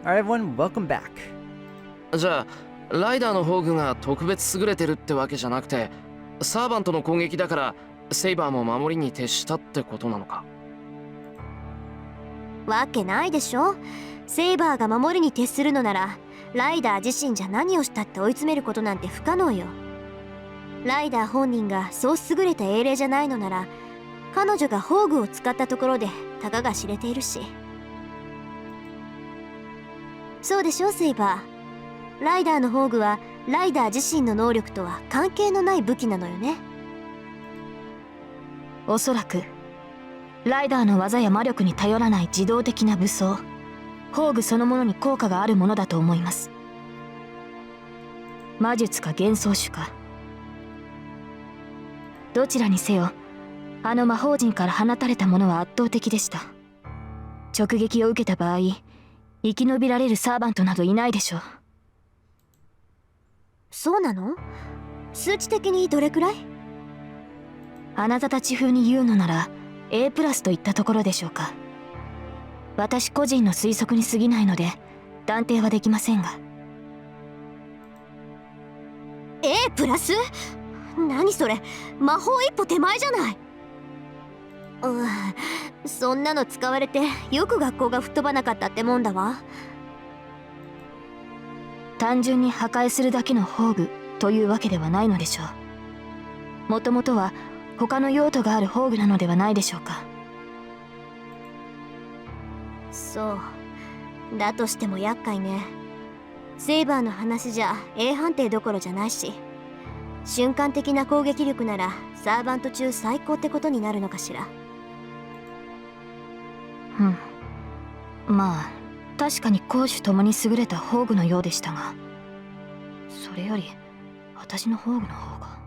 Alright everyone, welcome back. じゃあライダーのホーグが特別優れてるってわけじゃなくて、サーバントの攻撃だからセイバーも守りに徹したってことなのか。わけないでしょ。セイバーが守りに徹するのならライダー自身じゃ何をしたって追い詰めることなんて不可能よ。ライダー本人がそう優れた英霊じゃないのなら、彼女がホーグを使ったところでたかが知れているし。そうでしょセイバー。ライダーのホーグはライダー自身の能力とは関係のない武器なのよね。おそらくライダーの技や魔力に頼らない自動的な武装、ホーグそのものに効果があるものだと思います。魔術か幻想種か、どちらにせよあの魔法陣から放たれたものは圧倒的でした。直撃を受けた場合、生き延びられるサーバントなどいないでしょう。そうなの？数値的にどれくらい？あなたたち風に言うのなら A プラスといったところでしょうか。私個人の推測に過ぎないので断定はできませんが。 A プラス？何それ、魔法一歩手前じゃない。そんなの使われてよく学校が吹っ飛ばなかったってもんだわ。単純に破壊するだけのホーグというわけではないのでしょう。もともとは他の用途があるホーグなのではないでしょうか。そうだとしても厄介ね。セイバーの話じゃ A 判定どころじゃないし、瞬間的な攻撃力ならサーバント中最高ってことになるのかしら。まあ確かに攻守ともに優れたホーグのようでしたが、それより私のホーグの方が。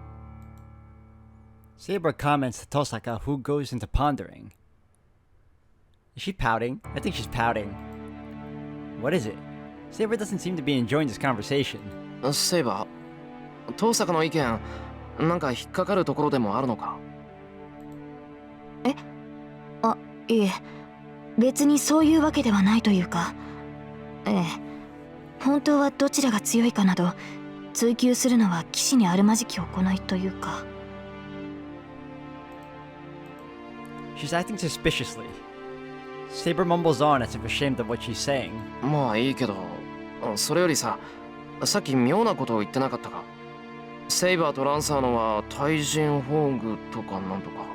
Saber comments to Tosaka, who goes into pondering. Is she pouting? I think she's pouting. What is it? Saber doesn't seem to be enjoying this conversation. セイバー、遠坂の意見なんか引っかかるところでもあるのか。いえ、別にそういうわけではないというか、本当はどちらが強いかなど追求するのは騎士にあるまじき行いというか。 She's acting suspiciously. Saber mumbles on as if ashamed of what she's saying. まあいいけど、それよりさ、さっき妙なことを言ってなかったか。セイバーとランサーのは対人ホーグとかなんとか。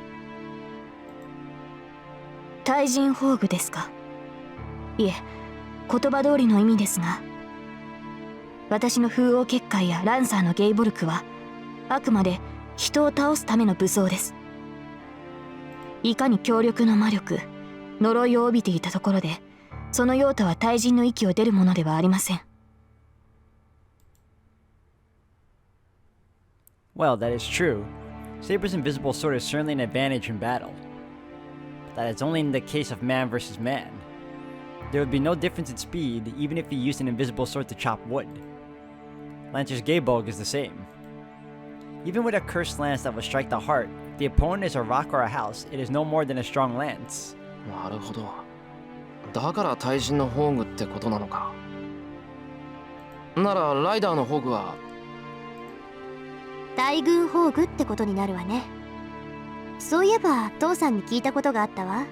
対人ホーグですか。いえ、言葉通りの意味ですが、私の風王結界やランサーのゲイボルクはあくまで人を倒すための武装です。いかに強力な魔力、呪いを帯びていたところで、その用途は対人の域を出るものではありません。 Well, that is true. Saber's invisible sword is certainly an advantage in battle. But that is only in the case of man versus man. There would be no difference in speed even if he used an invisible sword to chop wood. Lancer's Gaebulg is the same. Even with a cursed lance that will strike the heart, if the opponent is a rock or a house, it is no more than a strong lance. なるほど。だから対人のホーグってことなのか。ならライダーのホーグは大軍ホーグってことになるわね。そういえば父さんに聞いたことがあったわ。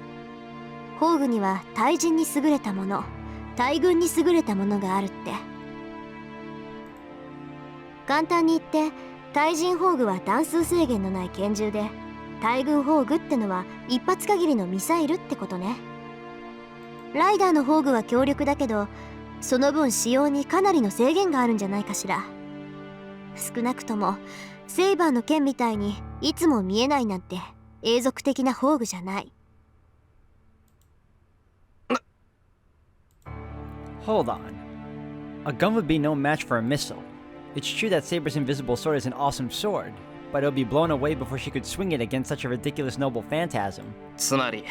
ホーグには対人に優れたもの、大軍に優れたものがあるって。簡単に言って対人ホーグは弾数制限のない拳銃で、大軍ホーグってのは一発限りのミサイルってことね。ライダーのホーグは強力だけど、その分使用にかなりの制限があるんじゃないかしら。少なくともセイバーの剣みたいにいつも見えないなんて永続的なホーグじゃない。Hold on. A gun would be no match for a missile. It's true that Saber's invisible sword is an awesome sword, but it'll be blown away before she could swing it against such a ridiculous noble phantasm. つまり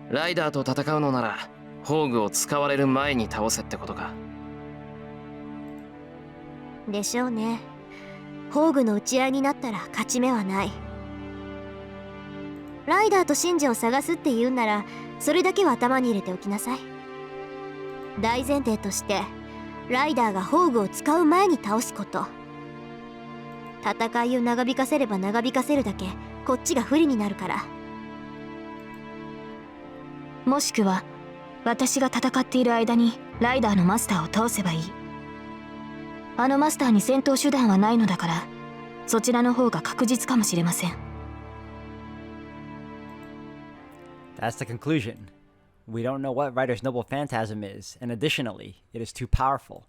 ライダーと戦うのならホーグを使われる前に倒せってことか。でしょうね。ホーグの打ち合いになったら勝ち目はない。ライダーとシンジを探すって言うんなら、それだけは頭に入れておきなさい。大前提としてライダーが宝具を使う前に倒すこと。戦いを長引かせれば長引かせるだけこっちが不利になるから。もしくは私が戦っている間にライダーのマスターを倒せばいい。あのマスターに戦闘手段はないのだから、そちらの方が確実かもしれません。 That's the conclusion. We don't know what Ryder's noble phantasm is, and additionally, it is too powerful.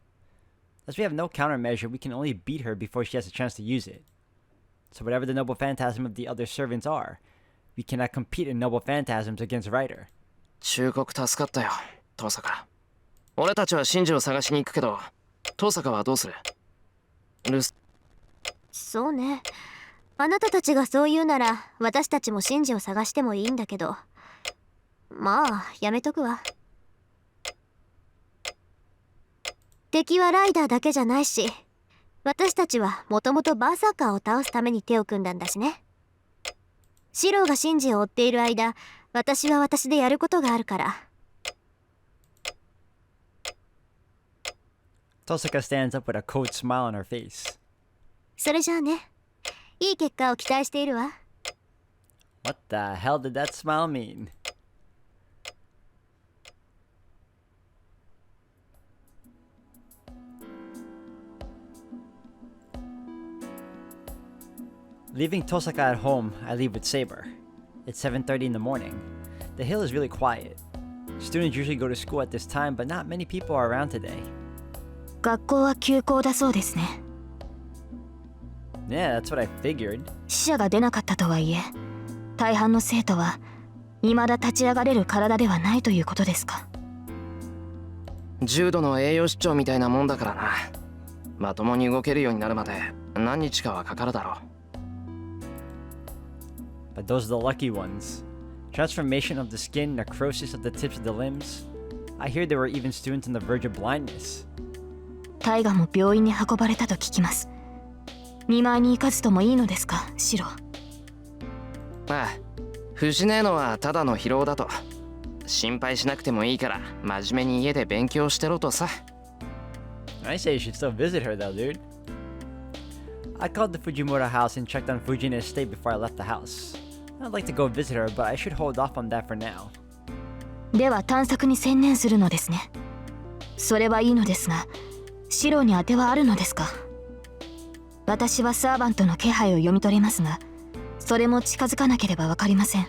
As we have no countermeasure, we can only beat her before she has a chance to use it. So whatever the noble phantasm of the other servants are, we cannot compete in noble phantasms against Ryder. 忠告助かったよ、遠坂。俺たちはシンジを探しに行くけど、遠坂はどうする？そうね。あなたたちがそう言うなら私たちもシンジを探してもいいんだけど、まあやめとくわ。敵はライダーだけじゃないし、私たちはもともとバーサーカーを倒すために手を組んだんだしね。シローがシンジを追っている間、私は私でやることがあるから。Tosaka stands up with a cold smile on her face. それじゃあね。いい結果を期待しているわ。What the hell did that smile mean? Leaving Tosaka at home, I leave with Saber. It's 7:30 in the morning. The hill is really quiet. Students usually go to school at this time, but not many people are around today. 学校は休校だそうですね。Yeah, that's what I figured. 死者が出なかったとはいえ、大半の生徒は未だ立ち上がれる体ではないということですか。重度の栄養失調みたいなもんだからな。まともに動けるようになるまで何日かはかかるだろう。But those are the lucky ones. Transformation of the skin, necrosis of the tips of the limbs. I hear there were even students on the verge of blindness. タイガも病院に運ばれたと聞きます。見舞いに行かずともいいのですか、シロ。ああ、不死ねえのはただの疲労だと。心配しなくてもいいから真面目に家で勉強してろとさ。I say you should still visit her though, dude. I called the Fujimura house and checked on Fujina's estate before I left the house. I'd like to go visit her, but I should hold off on that for now. では探索に専念するのですね。それはいいのですが、シロに当てはあるのですか。私はサーバントの気配を読み取れますが、それも近づかなければわかりません。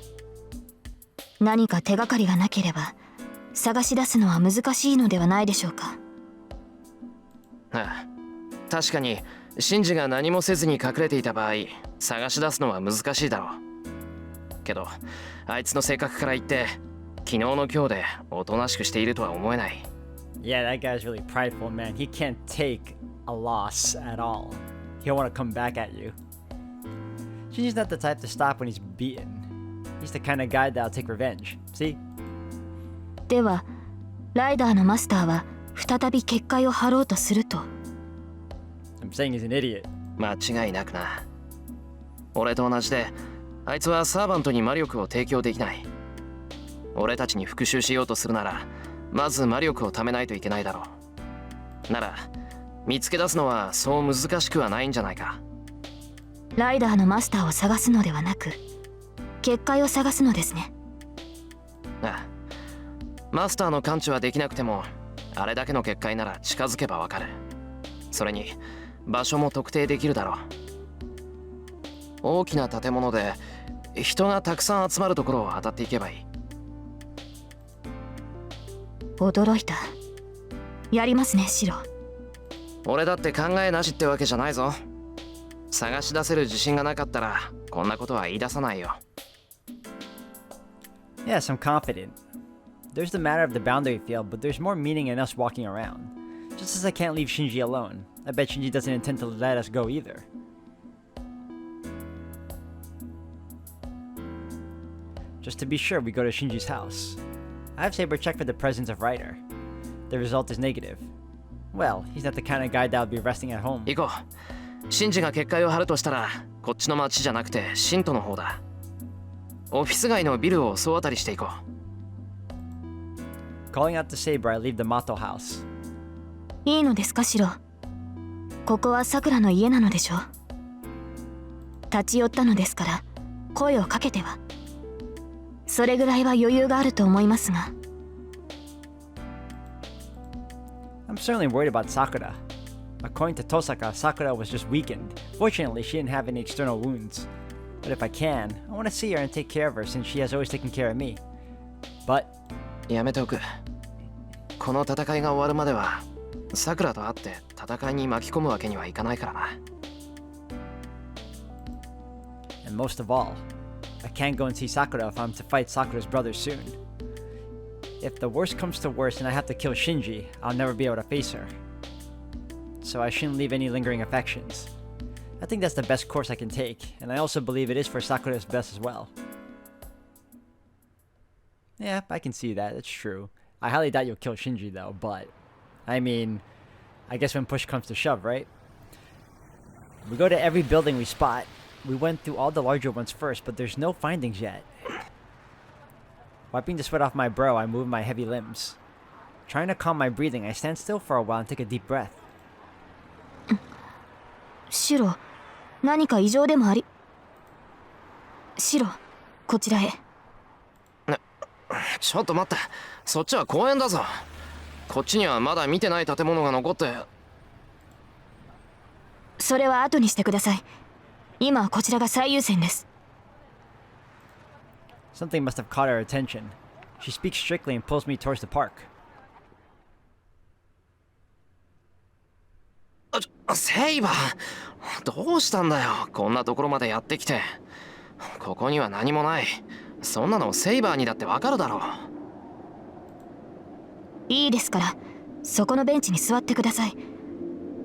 何か手がかりがなければ探し出すのは難しいのではないでしょうか。ああ、確かにシンジが何もせずに隠れていた場合、探し出すのは難しいだろう。けどあいつの性格から言って昨日の今日でおとなしくしているとは思えない。 Yeah, that guy's really prideful, man. He can't take a loss at all. He'll want to come back at you. Shinji's not the type to stop when he's beaten. He's the kind of guy that'll take revenge. See? ではライダーのマスターは再び結界を張ろうとすると。 I'm saying he's an idiot. 間違いなくな。俺と同じであいつはサーバントに魔力を提供できない。俺たちに復讐しようとするならまず魔力を貯めないといけないだろう。なら見つけ出すのはそう難しくはないんじゃないか。ライダーのマスターを探すのではなく結界を探すのですね。ああ、マスターの感知はできなくてもあれだけの結界なら近づけばわかる。それに場所も特定できるだろう。大きな建物で人がたくさん集まるところを当たっていけばいい。驚いた。やりますね、シロ。俺だって考えなしってわけじゃないぞ。探し出せる自信がなかったらこんなことは言い出さないよ。 Yes, I'm confident. There's the matter of the boundary field, but there's more meaning in us walking around. Just as I can't leave Shinji alone, I bet Shinji doesn't intend to let us go either. Just to be sure, we go to Shinji's house. I have Saber check for the presence of Ryder. The result is negative. Well, he's not the kind of guy that would be resting at home. 行こう。シンジが結界を張るとしたらこっちの町じゃなくてシントの方だ。オフィス街のビルを総当たりしていこ Calling out to Saber, I leave the Mato house. いいのですかシロ。ここはさくらの家なのでしょ。立ち寄ったのですから声をかけては。それぐらいは余裕があると思いますが。I'm certainly worried about Sakura. According to Tosaka, Sakura was just weakened. Fortunately, she didn't have any external wounds. But if I can, I want to see her and take care of her since she has always taken care of me. But やめておく。この戦いが終わるまではさくらと会って戦いに巻き込むわけにはいかないからな。And most of all, I can't go and see Sakura if I'm to fight Sakura's brother soon. If the worst comes to worst and I have to kill Shinji, I'll never be able to face her. So I shouldn't leave any lingering affections. I think that's the best course I can take, and I also believe it is for Sakura's best as well. Yeah, I can see that, it's true. I highly doubt you'll kill Shinji though, but I mean, I guess when push comes to shove, right? We go to every building we spot. We went through all the larger ones first, but there's no findings yet. Wiping the sweat off my brow, I move my heavy limbs. Trying to calm my breathing, I stand still for a while and take a deep breath. シロ、何か異常でもあり。シロ、こちらへ。ちょっと待って、そっちは公園だぞ。こっちにはまだ見てない建物が残って。それは後にしてください。今はこちらが最優先です。Something must have caught her attention. She speaks strictly and pulls me towards the park. セイバー、どうしたんだよ。こんなところまでやってきて。ここには何もない。そんなのセイバーにだってわかるだろう。いいですから、そこのベンチに座ってください。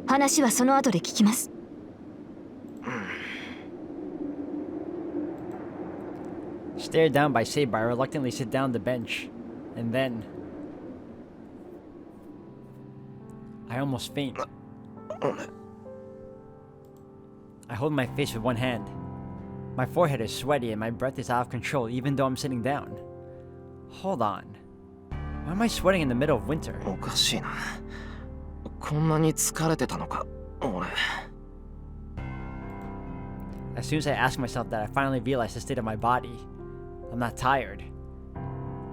話はその後で聞きます。Stared down by Saber, I reluctantly sit down on the bench. And then I almost faint. I hold my face with one hand. My forehead is sweaty and my breath is out of control even though I'm sitting down. Hold on. Why am I sweating in the middle of winter? おかしいな。こんなに疲れてたのか、俺。As soon as I ask myself that, I finally realize the state of my body. I'm not tired.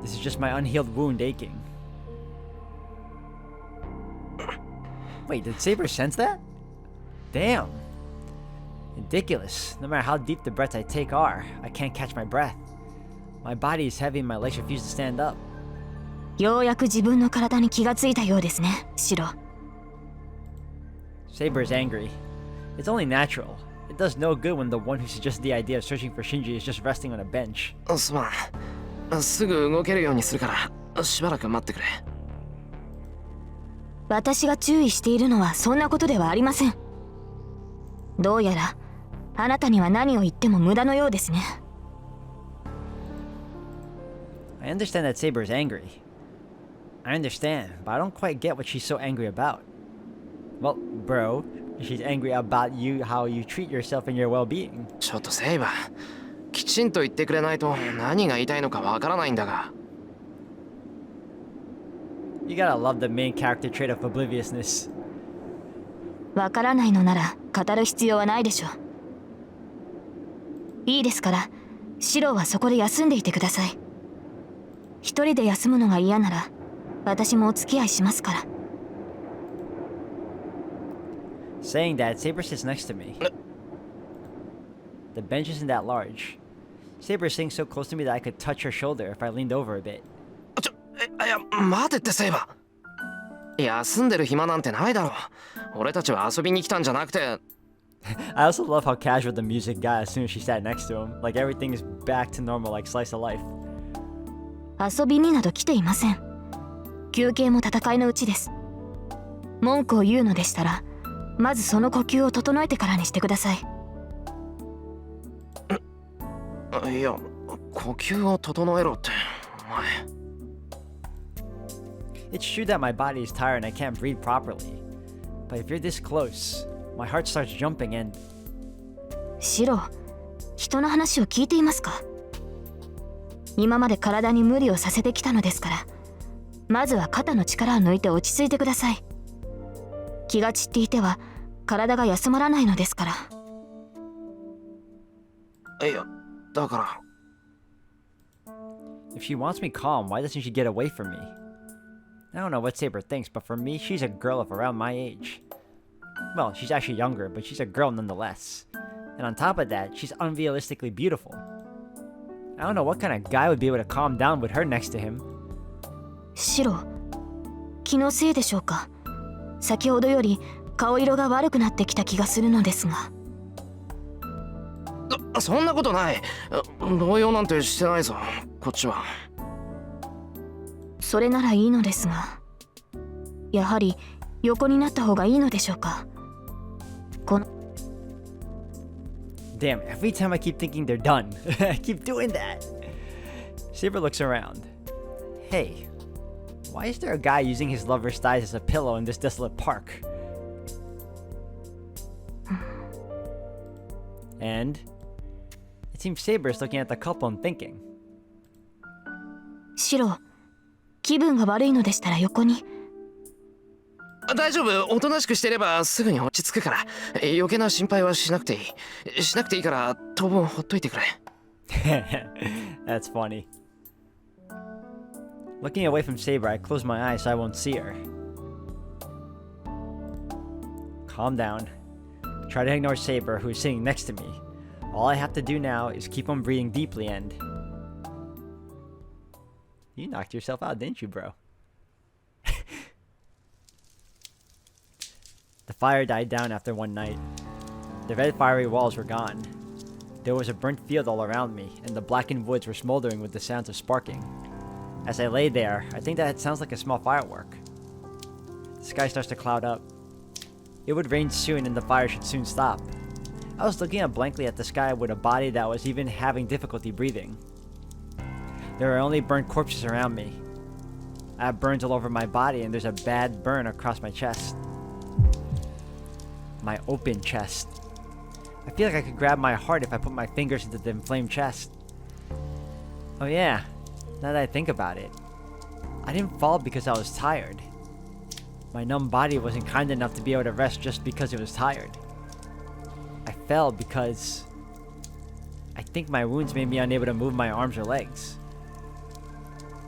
This is just my unhealed wound aching. Wait, did Saber sense that? Damn. Ridiculous. No matter how deep the breaths I take are, I can't catch my breath. My body is heavy and my legs refuse to stand up. ようやく自分の体に気がついたようですね、シロ。Saber is angry. It's only natural. It does no good when the one who suggested the idea of searching for Shinji is just resting on a bench. すまん。すぐ動けるようにするから、しばらく待ってくれ。私が注意しているのはそんなことではありません。どうやらあなたには何を言っても無駄のようですね。I understand that Saber is angry. I understand, but I don't quite get what she's so angry about. Well, bro, she's angry about you, how you treat yourself and your well-being. ちょっとセイバー、きちんと言ってくれないと何が言いたいのかわからないんだが。You gotta love the main character trait of obliviousness. わからないのなら語る必要はないでしょう。いいですから、シロはそこで休んでいてください。一人で休むのが嫌なら、私もお付き合いしますから。Saying that, Saber sits next to me. The bench isn't that large. Saber is sitting so close to me that I could touch her shoulder if I leaned over a bit. いや、待てってセイバー。休んでる暇なんてないだろう。俺たちは遊びに来たんじゃなくて。I also love how casual the music got as soon as she sat next to him. Like everything is back to normal, like slice of life. 遊びになど来ていません。休憩も戦いのうちです。文句を言うのでしたら、まずその呼吸を整えてからにしてください。いや、呼吸を整えろって、お前。It's true that my body is tired and I can't breathe properly. But if you're this close, my heart starts jumping and... シロ、人の話を聞いていますか？今まで体に無理をさせてきたのですから、まずは肩の力を抜いて落ち着いてください。気が散っていては体が休まらないのですから。いや、だから。If she wants me calm, why doesn't she get away from me? I don't know what Saber thinks, but for me, she's a girl of around my age. Well, she's actually younger, but she's a girl nonetheless. And on top of that, she's unrealistically beautiful. I don't know what kind of guy would be able to calm down with her next to him. シロ、気のせいでしょうか。先ほどより顔色が悪くなってきた気がするのですが。そんなことない。動揺なんてしてないぞ、こっちは。それならいいのですが、やはり横になった方がいいのでしょうか。この Damn, every time I keep thinking they're done. I keep doing that. Saber looks around. Hey, why is there a guy using his lover's thighs as a pillow in this desolate park? And it seems Saber is looking at the couple and thinking. シロ、気分が悪いのでしたら横に。大丈夫、おとなしくしてればすぐに落ち着くから。余計な心配はしなくていい。しなくていいから当分ほっといてくれ。That's funny. Looking away from Saber, I close my eyes so I won't see her. Calm down. Try to ignore Saber, who is sitting next to me. All I have to do now is keep on breathing deeply and... You knocked yourself out, didn't you, bro? The fire died down after one night. The red fiery walls were gone. There was a burnt field all around me, and the blackened woods were smoldering with the sounds of sparking. As I lay there, I think that it sounds like a small firework. The sky starts to cloud up. It would rain soon and the fire should soon stop. I was looking up blankly at the sky with a body that was even having difficulty breathing. There are only burnt corpses around me. I have burns all over my body and there's a bad burn across my chest. My open chest. I feel like I could grab my heart if I put my fingers into the inflamed chest. Oh yeah, now that I think about it, I didn't fall because I was tired. My numb body wasn't kind enough to be able to rest just because it was tired. I fell because I think my wounds made me unable to move my arms or legs.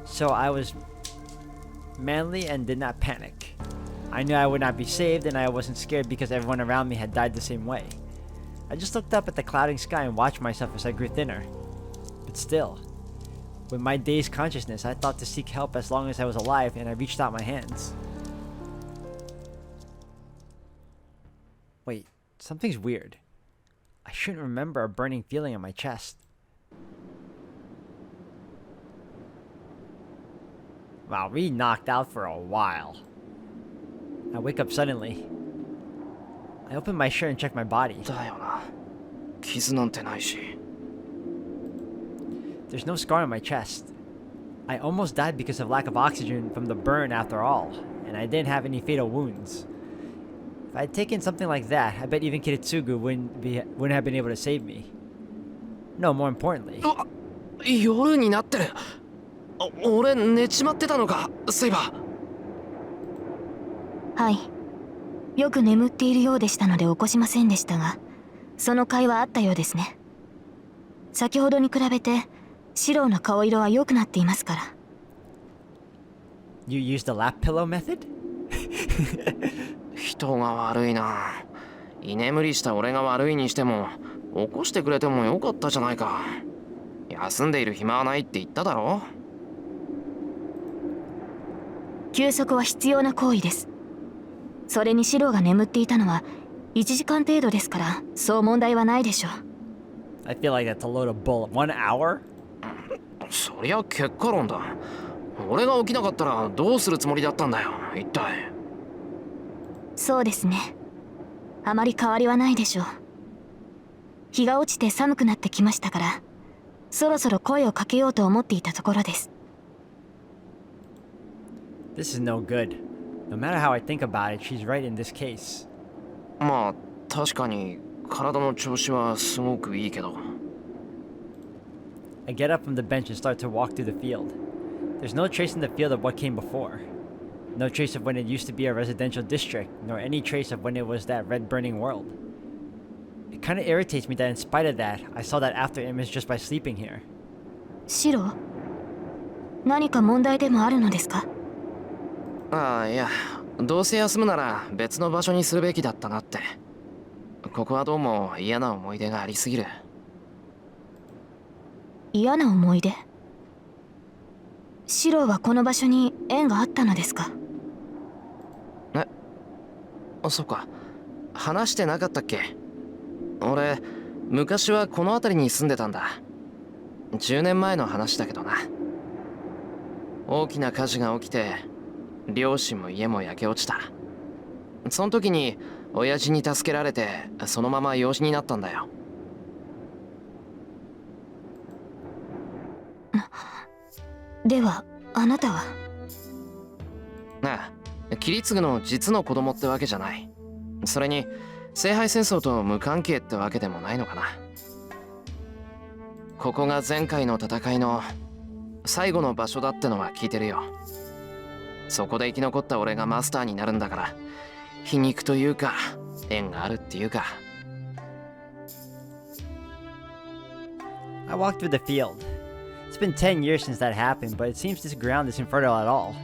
So I was manly and did not panic. I knew I would not be saved and I wasn't scared because everyone around me had died the same way. I just looked up at the clouding sky and watched myself as I grew thinner. But still, with my dazed consciousness, I thought to seek help as long as I was alive and I reached out my hands. Wait, something's weird. I shouldn't remember a burning feeling in my chest. Wow, we knocked out for a while. I wake up suddenly. I open my shirt and check my body. だよな。傷なんてないし。There's no scar on my chest. I almost died because of lack of oxygen from the burn after all, and I didn't have any fatal wounds. If I had taken something like that, I bet even Kiritsugu wouldn't have been able to save me. No, more importantly. 夜になってる。俺寝ちまってたのか、セイバー。はい。よく眠っているようでしたので起こしませんでしたが、その会話あったようですね。先ほどに比べて、シローの顔色は良くなっていますから。You used the lap pillow method? 人が悪いな。居眠りした俺が悪いにしても、起こしてくれてもよかったじゃないか。休んでいる暇はないって言っただろ。休息は必要な行為です。それにシローが眠っていたのは1時間程度ですから、そう問題はないでしょう。I feel like that's a load of bull. 1 hour? そりゃ結果論だ。俺が起きなかったらどうするつもりだったんだよ、一体。そうですね。あまり変わりはないでしょう。日が落ちて寒くなってきましたから、そろそろ声をかけようと思っていたところです。This is no good. No matter how I think about it, she's right in this case. まあ確かに体の調子はすごくいいけど。I get up from the bench and start to walk through the field. There's no trace in the field of what came before. No trace of when it used to be a residential district, nor any trace of when it was that red burning world. It kinda irritates me that in spite of that, I saw that after image just by sleeping here. シロ、何か問題でもあるのですか？ああ、いや、どうせ休むなら別の場所にするべきだったなって。ここはどうも嫌な思い出がありすぎる。嫌な思い出？シロはこの場所に縁があったのですか？そっか、話してなかったっけ？俺、昔はこの辺りに住んでたんだ。10年前の話だけどな。大きな火事が起きて、両親も家も焼け落ちた。その時に親父に助けられて、そのまま養子になったんだよ。ではあなたは？ああ、キリツグの実の子供ってわけじゃない。それに聖杯戦争と無関係ってわけでもないのかな。ここが前回の戦いの最後の場所だってのは聞いてるよ。そこで生き残った俺がマスターになるんだから、皮肉というか縁があるっていうか。 I walked through the field. It's been 10 years since that happened, but it seems this ground isn't fertile at all.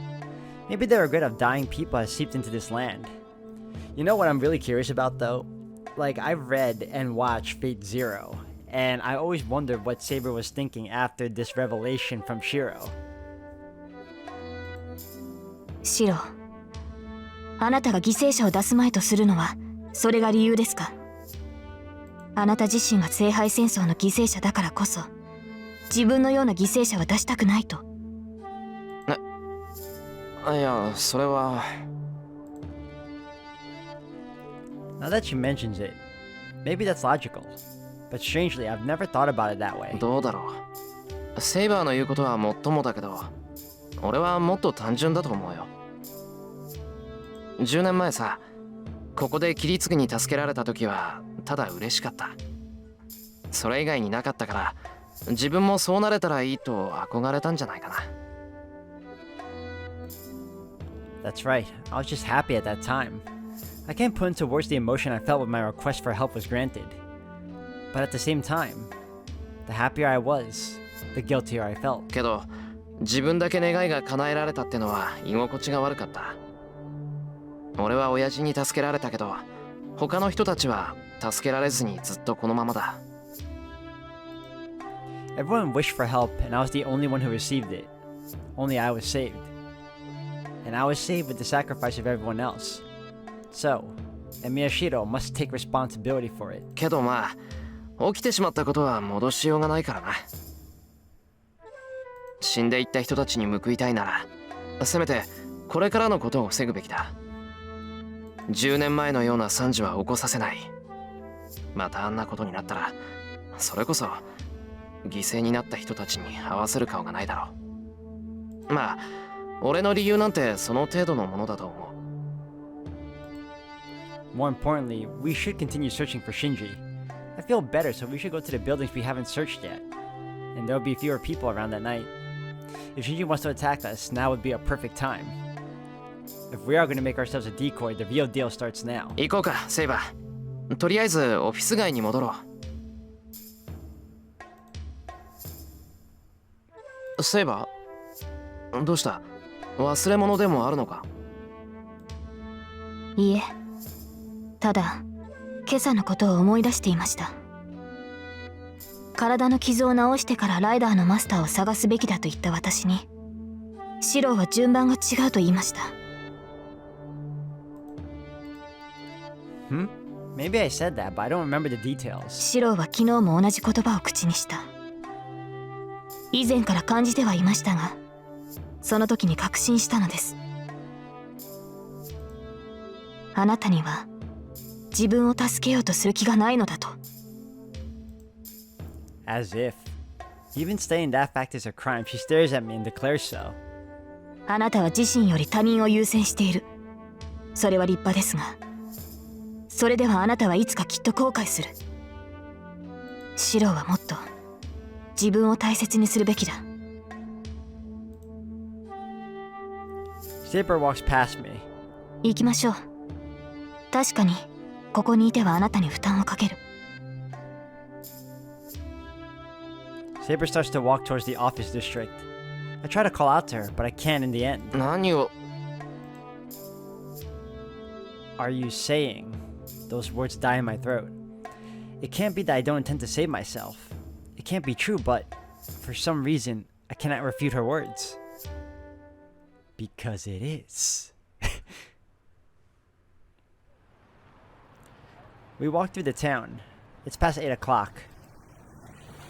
Maybe the regret of dying people has seeped into this land. You know what I'm really curious about though? Like, I've read and watched Fate Zero, and I always wondered what Saber was thinking after this revelation from Shiro. シロ、あなたが犠牲者を出すまいとするのはそれが理由ですか？あなた自身が聖杯戦争の犠牲者だからこそ、自分のような犠牲者は出したくないと。いや、それは。 Now that she mentions it, maybe that's logical. But strangely, I've never thought about it that way. どうだろう。セイバーの言うことはもっともだけど、俺はもっと単純だと思うよ。10年前さ、ここでキリツグに助けられた時はただ嬉しかった。それ以外になかったから、自分もそうなれたらいいと憧れたんじゃないかな。 That's right, I was just happy at that time. I can't put into words the emotion I felt when my request for help was granted. But at the same time, the happier I was, the guiltier I felt. けど、自分だけ願いが叶えられたってのは居心地が悪かった。俺は親父に助けられたけど、他の人たちは助けられずにずっとこのままだ。 Everyone wished for help, and I was the only one who received it. Only I was saved. And I was saved with the sacrifice of everyone else. So, Emiya Shiro must take responsibility for it. けどまあ、起きてしまったことは戻しようがないからな。死んでいった人たちに報いたいなら、せめてこれからのことを防ぐべきだ。10年前のような惨事は起こさせない。またあんなことになったら、それこそ犠牲になった人たちに合わせる顔がないだろう。まあ、俺の理由なんてその程度のものだと思う。 More importantly, we should continue searching for Shinji. I feel better, so we should go to the buildings we haven't searched yet. And there'll be fewer people around that night. If Shinji wants to attack us, now would be a perfect time. If we are going to make ourselves a decoy, the real deal starts now. 行こうか、セイバー。とりあえずオフィス街に戻ろう。セイバー、どうした？忘れ物でもあるのか？いえ、ただ今朝のことを思い出していました。体の傷を治してからライダーのマスターを探すべきだと言った私に、シローは順番が違うと言いました。Maybe I said that, but I don't remember the details. シローは昨日も同じ言葉を口にした。以前から感じてはいましたが、その時に確信したのです。あなたには自分を助けようとする気がないのだと。As if. Even stating that fact is a crime, she stares at me and declares so. あなたは自身より他人を優先している。それは立派ですが、それではあなたはいつかきっと後悔する。シローはもっと自分を大切にするべきだ。Saber walks past me. 行きましょう。確かにここにいてはあなたに負担をかける。 Saber starts to walk towards the office district. I try to call out to her, but I can't in the end. 何を Are you saying? Those words die in my throat. It can't be that I don't intend to save myself. It can't be true, but for some reason, I cannot refute her words. Because it is. We walk through the town. It's past 8 o'clock.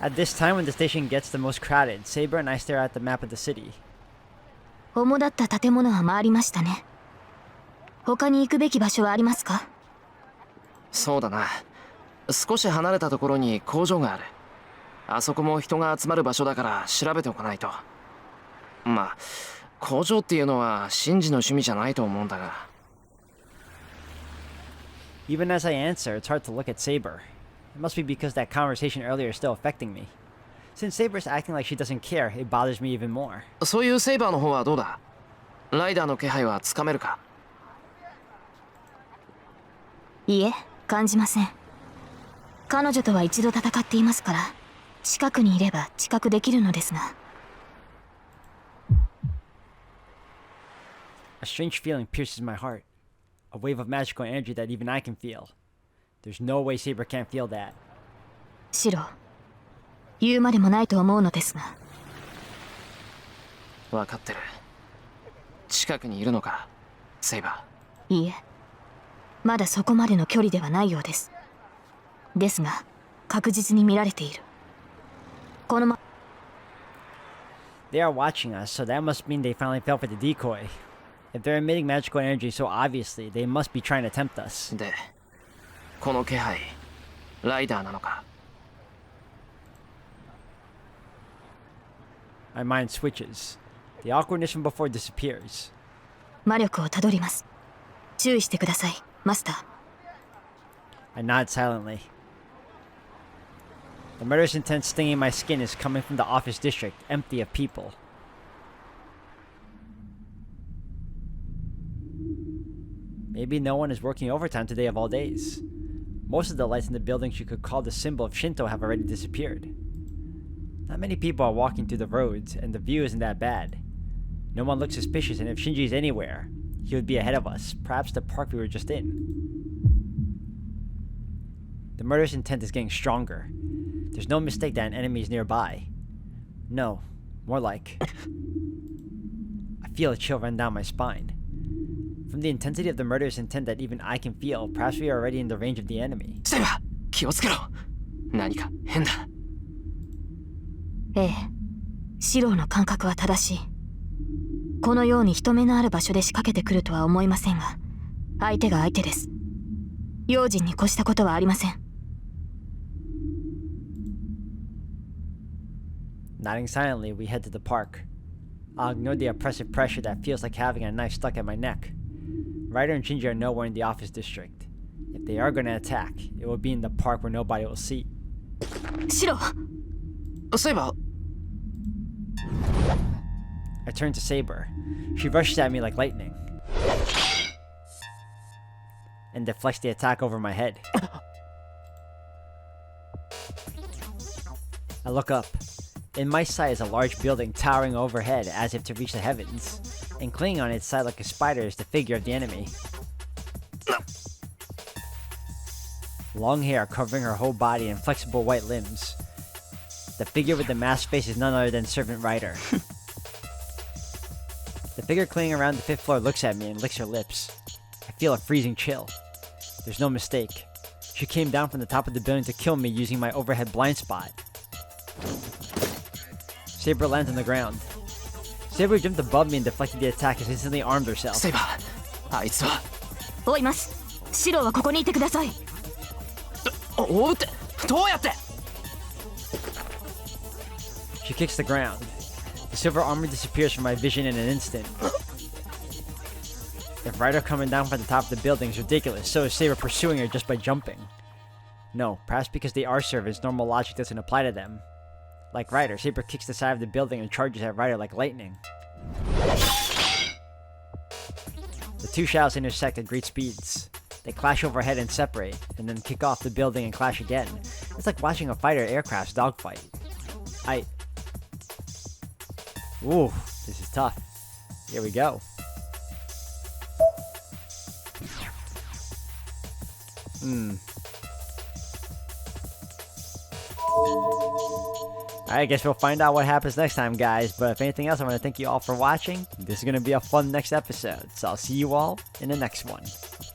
At this time when the station gets the most crowded, Saber and I stare at the map of the city. 主だった建物は回りましたね。他に行くべき場所はありますか？そうだな。少し離れたところに工場がある。あそこも人が集まる場所だから調べておかないと。まあ、工場っていうのはシンジの趣味じゃないと思うんだが。Even as I answer, it's hard to look at Saber. It must be because that conversation earlier is still affecting me. Since Saber's acting like she doesn't care, it bothers me even more. そういうセイバーの方はどうだ？ライダーの気配はつかめるか？いいえ、感じません。彼女とは一度戦っていますから、近くにいれば知覚できるのですが。A strange feeling pierces my heart. A wave of magical energy that even I can feel. There's no way Saber can't feel that. シロ、言うまでもないと思うのですが。分かってる。近くにいるのか、セイバー。いいえ、まだそこまでの距離ではないようです。ですが、確実に見られている。このま。They are watching us, so that must mean they finally fell for the decoy. If they're emitting magical energy so obviously, they must be trying to tempt us. で、この気配、ライダーなのか？ My mind switches. The awkwardness from before disappears. 魔力をたどります。注意してください、マスター。I nod silently. The murderous intent stinging my skin is coming from the office district, empty of people. Maybe no one is working overtime today of all days. Most of the lights in the buildings you could call the symbol of Shinto have already disappeared. Not many people are walking through the roads, and the view isn't that bad. No one looks suspicious, and if Shinji is anywhere, he would be ahead of us, perhaps the park we were just in. The murderous intent is getting stronger. There's no mistake that an enemy is nearby. No, more like... I feel a chill run down my spine. From the intensity of the murderous intent that even I can feel, perhaps we are already in the range of the enemy. セイバー、気をつけろ。何か変だ。ええ、シローの感覚は正しい。このように人目のある場所で仕掛けてくるとは思いませんが、相手が相手です。用心に越したことはありません。Nodding silently, we head to the park. I'll ignore the oppressive pressure that feels like having a knife stuck at my neck. Ryder and Shinji are nowhere in the office district. If they are going to attack, it will be in the park where nobody will see. シロー、セイバー、 I turn to Saber. She rushes at me like lightning and deflects the attack over my head. I look up. In my sight is a large building towering overhead as if to reach the heavens, and clinging on its side like a spider is the figure of the enemy. Long hair covering her whole body and flexible white limbs. The figure with the masked face is none other than Servant Ryder. The figure clinging around the 5th floor looks at me and licks her lips. I feel a freezing chill. There's no mistake. She came down from the top of the building to kill me using my overhead blind spot. Saber lands on the ground. Saber jumped above me and deflected the attack as instantly armed herself. セイバー、あいつは。追います。シローはここにいてください。追うって、どうやって？ She kicks the ground. The silver armor disappears from my vision in an instant. If Ryder coming down from the top of the building is ridiculous, so is Saber pursuing her just by jumping. No, perhaps because they are servants, normal logic doesn't apply to them. Like Ryder, Saber kicks the side of the building and charges at Ryder like lightning. two shadows intersect at great speeds. They clash overhead and separate, and then kick off the building and clash again. It's like watching a fighter aircraft's dogfight. Ooh, this is tough. Here we go. I guess we'll find out what happens next time, guys. But if anything else, I want to thank you all for watching. This is going to be a fun next episode. So I'll see you all in the next one.